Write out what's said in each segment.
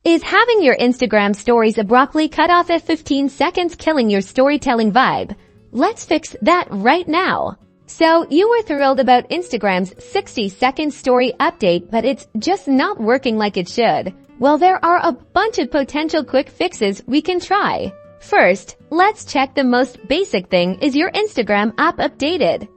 Is having your Instagram stories abruptly cut off at 15 seconds killing your storytelling vibe? Let's fix that right now. So, you were thrilled about Instagram's 60-second story update, but it's just not working like it should. Well, there are a bunch of potential quick fixes we can try. First, let's check the most basic thing: is your Instagram app updated?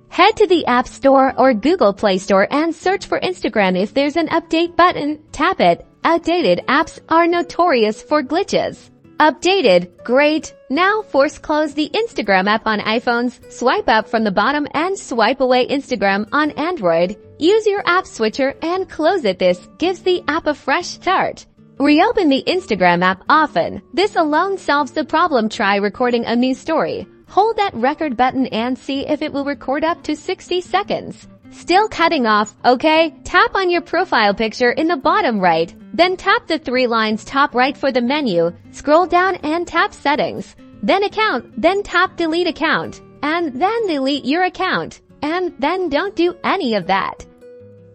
Head to the App Store or Google Play Store and search for Instagram. If there's an update button, tap it. Outdated apps are notorious for glitches. Updated, great. Now force close the Instagram app on iPhones, swipe up from the bottom and swipe away Instagram on Android. Use your app switcher and close it. This gives the app a fresh start. Reopen the Instagram app often. This alone solves the problem. Try recording a new story. Hold that record button and see if it will record up to 60 seconds. Still cutting off, okay? Tap on your profile picture in the bottom right. Then tap the 3 lines top right for the menu. Scroll down and tap Settings. Then Account. Then tap Delete Account. And then delete your account. And then don't do any of that.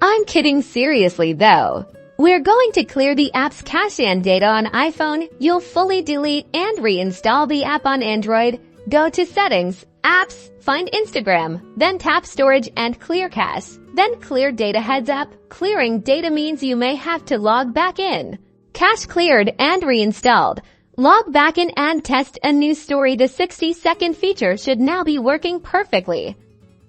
I'm kidding seriously though. We're going to clear the app's cache and data on iPhone. You'll fully delete and reinstall the app on Android. Go to Settings, Apps, find Instagram, then tap Storage and Clear Cache. Then Clear Data. Heads up, clearing data means you may have to log back in. Cache cleared and reinstalled. Log back in and test a new story. The 60-second feature should now be working perfectly.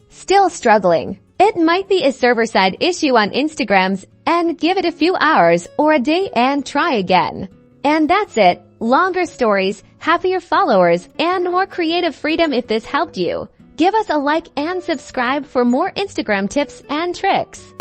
Still struggling? It might be a server-side issue on Instagram's and give it a few hours or a day and try again. And that's it. Longer stories, happier followers, and more creative freedom. If this helped you, give us a like and subscribe for more Instagram tips and tricks.